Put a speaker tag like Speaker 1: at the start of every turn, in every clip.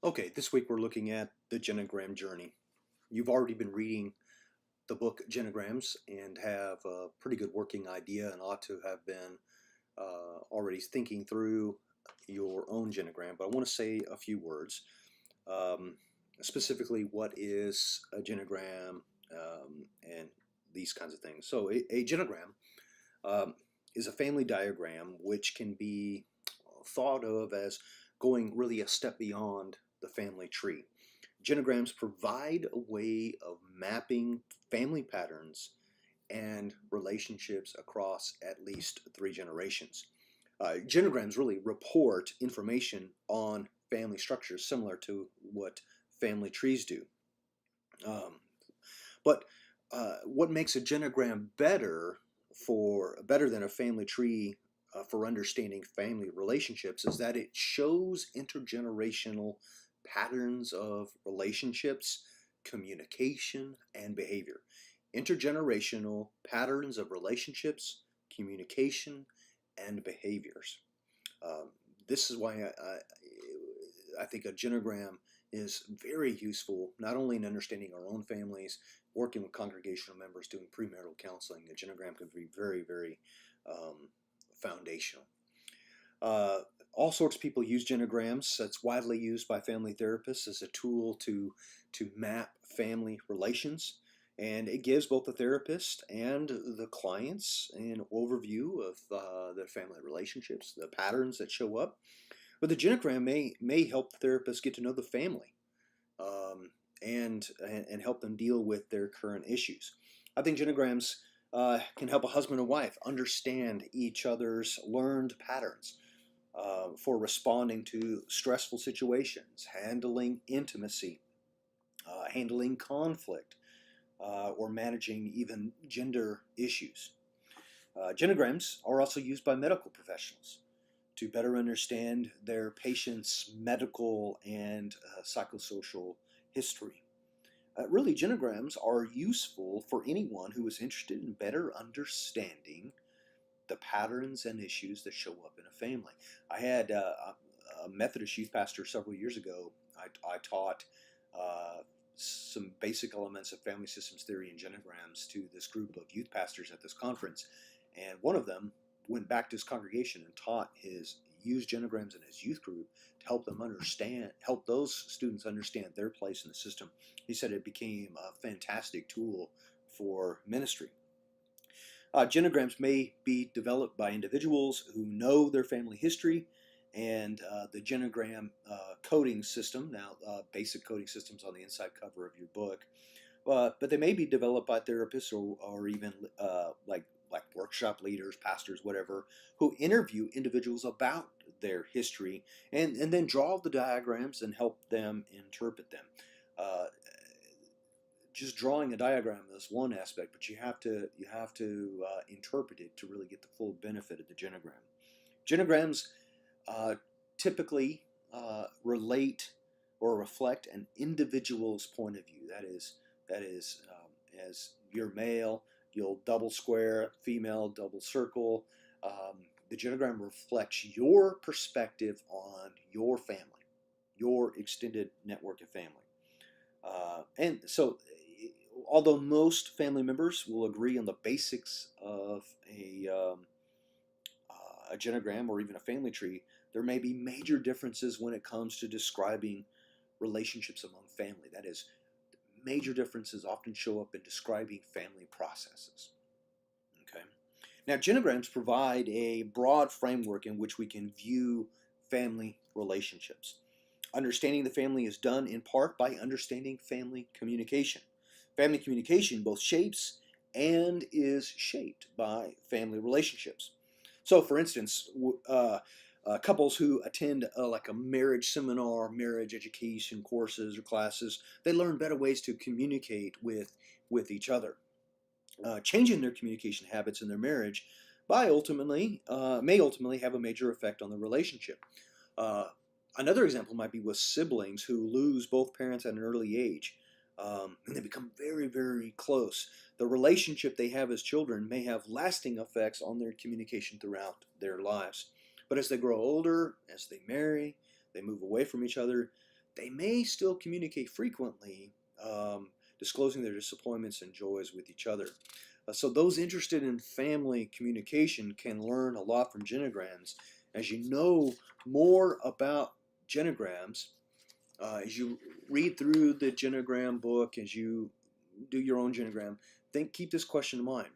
Speaker 1: Okay, this week we're looking at the genogram journey. You've already been reading the book Genograms and have a pretty good working idea and ought to have been already thinking through your own genogram. But I want to say a few words. Um, Specifically, what is a genogram and these kinds of things. So, a genogram um, is a family diagram which can be thought of as going really a step beyond the family tree. Genograms provide a way of mapping family patterns and relationships across at least three generations. Genograms really report information on family structures similar to what family trees do. Um, but what makes a genogram better than a family tree for understanding family relationships is that it shows intergenerational patterns of relationships, communication, and behavior. Intergenerational patterns of relationships, communication, and behaviors. Um, this is why I think a genogram is very useful, not only in understanding our own families, working with congregational members, doing premarital counseling. A genogram can be very, very foundational. Uh, all sorts of people use genograms. It's widely used by family therapists as a tool to map family relations, and it gives both the therapist and the clients an overview of their family relationships, the patterns that show up. But the genogram may help the therapist get to know the family um, and help them deal with their current issues. I think genograms can help a husband and wife understand each other's learned patterns for responding to stressful situations, handling intimacy, handling conflict, or managing even gender issues. Genograms are also used by medical professionals to better understand their patient's medical and psychosocial history. Really, genograms are useful for anyone who is interested in better understanding the patterns and issues that show up in a family. I had a Methodist youth pastor several years ago. I taught some basic elements of family systems theory and genograms to this group of youth pastors at this conference. And one of them went back to his congregation and taught his used genograms in his youth group to help those students understand their place in the system. He said it became a fantastic tool for ministry. Genograms may be developed by individuals who know their family history and the genogram coding system. Now, basic coding systems on the inside cover of your book, but they may be developed by therapists or even like workshop leaders, pastors, whatever, who interview individuals about their history and then draw the diagrams and help them interpret them. Uh, just drawing a diagram is one aspect, but you have to interpret it to really get the full benefit of the genogram. Genograms uh, typically relate or reflect an individual's point of view. That is, as you're male, you'll double square, female double circle. The genogram reflects your perspective on your family, your extended network of family. And so, although most family members will agree on the basics of a genogram or even a family tree, there may be major differences when it comes to describing relationships among family. That is, major differences often show up in describing family processes. Okay. Now, genograms provide a broad framework in which we can view family relationships. Understanding the family is done in part by understanding family communication. Family communication both shapes and is shaped by family relationships. So, for instance, couples who attend like a marriage seminar, marriage education courses or classes, they learn better ways to communicate with each other. Changing their communication habits in their marriage may ultimately have a major effect on the relationship. Uh, Another example might be with siblings who lose both parents at an early age, and they become very, very close. The relationship they have as children may have lasting effects on their communication throughout their lives. But as they grow older, as they marry, they move away from each other, they may still communicate frequently, disclosing their disappointments and joys with each other. So those interested in family communication can learn a lot from genograms. As you know more about genograms, as you read through the genogram book, as you do your own genogram, keep this question in mind.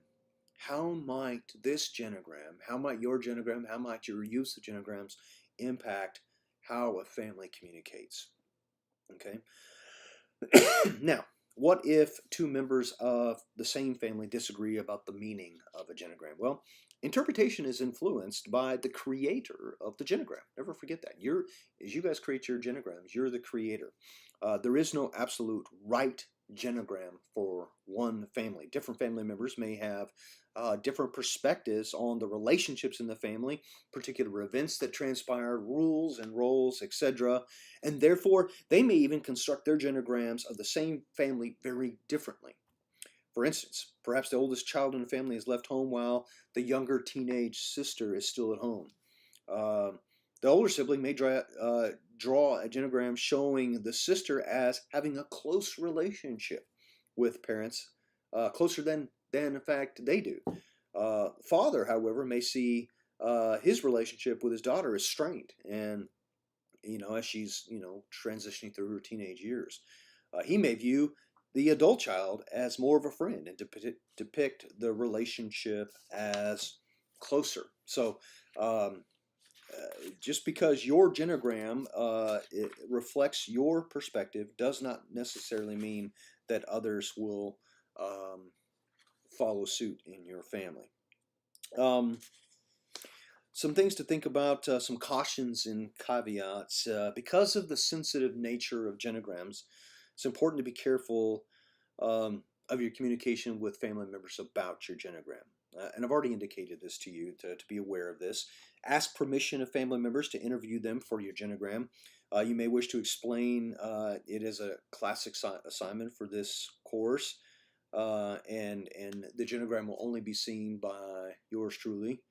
Speaker 1: How might this genogram, how might your genogram, how might your use of genograms impact how a family communicates? Okay. Now, what if two members of the same family disagree about the meaning of a genogram? Well, interpretation is influenced by the creator of the genogram. Never forget that. As you guys create your genograms, you're the creator. There is no absolute right genogram for one family. Different family members may have different perspectives on the relationships in the family, particular events that transpire, rules and roles, etc. And therefore, they may even construct their genograms of the same family very differently. For instance, perhaps the oldest child in the family is left home while the younger teenage sister is still at home. Uh, the older sibling may draw a genogram showing the sister as having a close relationship with parents, closer than in fact they do. Father, however, may see his relationship with his daughter as strained, and as she's transitioning through her teenage years, he may view the adult child as more of a friend and depict the relationship as closer. So just because your genogram it reflects your perspective does not necessarily mean that others will follow suit in your family. Some things to think about, some cautions and caveats. Because of the sensitive nature of genograms, it's important to be careful of your communication with family members about your genogram. And I've already indicated this to you to be aware of this. Ask permission of family members to interview them for your genogram. You may wish to explain it as a classic assignment for this course, and the genogram will only be seen by yours truly.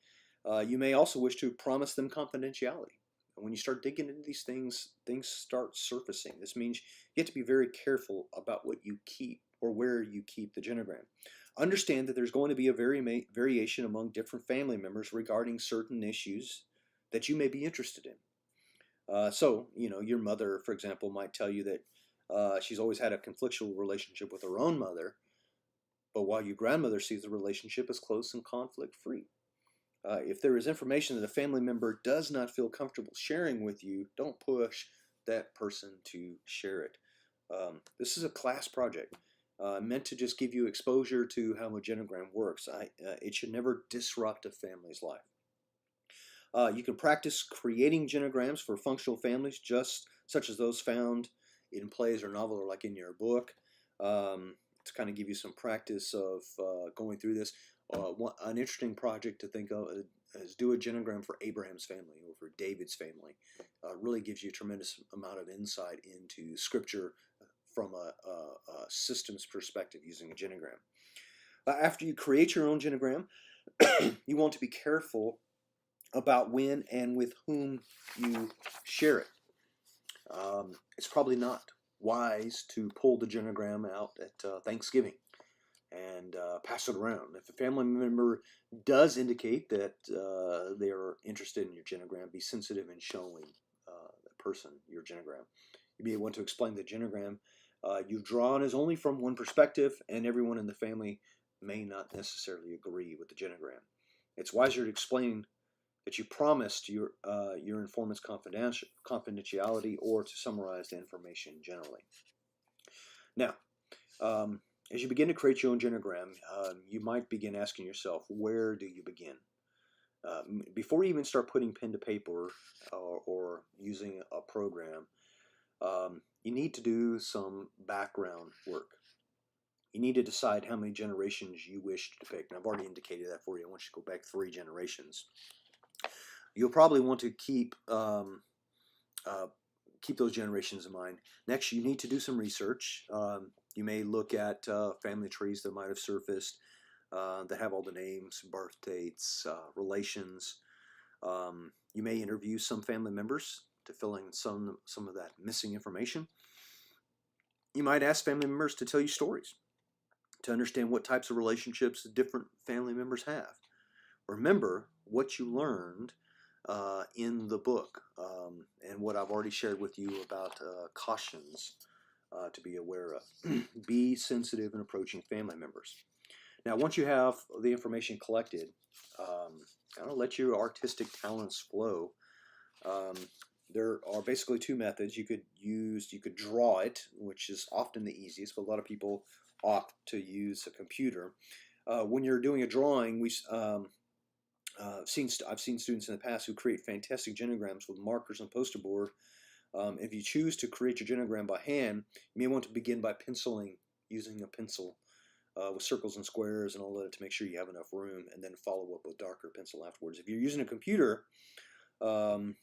Speaker 1: You may also wish to promise them confidentiality. When you start digging into these things start surfacing. This means you have to be very careful about what you keep or where you keep the genogram. Understand that there's going to be a variation among different family members regarding certain issues that you may be interested in. So, your mother, for example, might tell you that she's always had a conflictual relationship with her own mother, but while your grandmother sees the relationship as close and conflict-free. If there is information that a family member does not feel comfortable sharing with you, don't push that person to share it. This is a class project meant to just give you exposure to how a genogram works. It should never disrupt a family's life. You can practice creating genograms for functional families, just such as those found in plays or novels or like in your book, to kind of give you some practice of going through this. An interesting project to think of is do a genogram for Abraham's family or for David's family. Really gives you a tremendous amount of insight into Scripture from a systems perspective using a genogram. After you create your own genogram, you want to be careful about when and with whom you share it. It's probably not wise to pull the genogram out at Thanksgiving and pass it around. If a family member does indicate that they are interested in your genogram, be sensitive in showing that person your genogram. You may want to explain the genogram you've drawn is only from one perspective, and everyone in the family may not necessarily agree with the genogram. It's wiser to explain that you promised your informant's confidentiality or to summarize the information generally. Now, as you begin to create your own genogram, you might begin asking yourself, where do you begin? Before you even start putting pen to paper or using a program, you need to do some background work. You need to decide how many generations you wish to depict. And I've already indicated that for you. I want you to go back 3 generations. You'll probably want to keep those generations in mind. Next, you need to do some research. You may look at family trees that might have surfaced that have all the names, birth dates, relations. You may interview some family members to fill in some of that missing information. You might ask family members to tell you stories to understand what types of relationships different family members have. Remember what you learned in the book and what I've already shared with you about cautions to be aware of. Be sensitive in approaching family members. Now, once you have the information collected, kind of let your artistic talents flow. Um, there are basically two methods you could use. You could draw it, which is often the easiest, but a lot of people opt to use a computer. When you're doing a drawing, I've seen students in the past who create fantastic genograms with markers and poster board. If you choose to create your genogram by hand, you may want to begin by penciling using a pencil with circles and squares and all that to make sure you have enough room, and then follow up with darker pencil afterwards. If you're using a computer, um,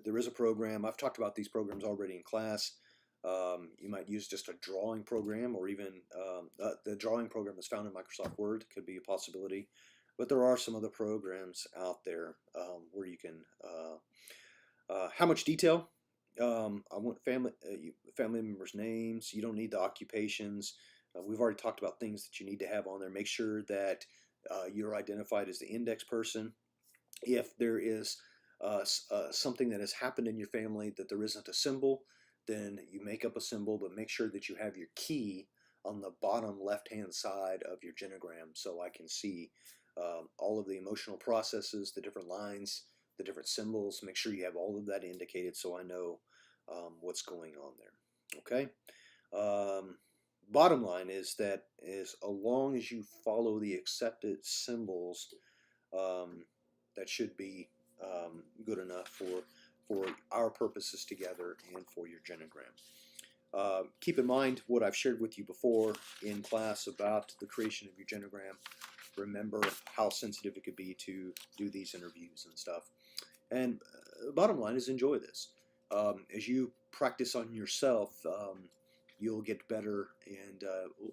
Speaker 1: there is a program. I've talked about these programs already in class. You might use just a drawing program, or even the drawing program is found in Microsoft Word. Could be a possibility. But there are some other programs out there where you can. How much detail? I want family members' names. You don't need the occupations. We've already talked about things that you need to have on there. Make sure that you're identified as the index person. If there is something that has happened in your family that there isn't a symbol, then you make up a symbol, but make sure that you have your key on the bottom left-hand side of your genogram so I can see all of the emotional processes, the different lines, the different symbols. Make sure you have all of that indicated so I know what's going on there. Okay? Bottom line is that as long as you follow the accepted symbols, that should be good enough for our purposes together and for your genogram. Keep in mind what I've shared with you before in class about the creation of your genogram. Remember how sensitive it could be to do these interviews and stuff. And bottom line is enjoy this. As you practice on yourself, you'll get better, and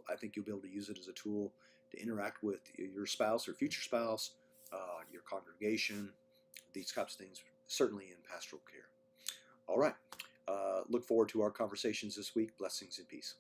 Speaker 1: I think you'll be able to use it as a tool to interact with your spouse or future spouse, your congregation, these types of things, certainly in pastoral care. All right. Look forward to our conversations this week. Blessings and peace.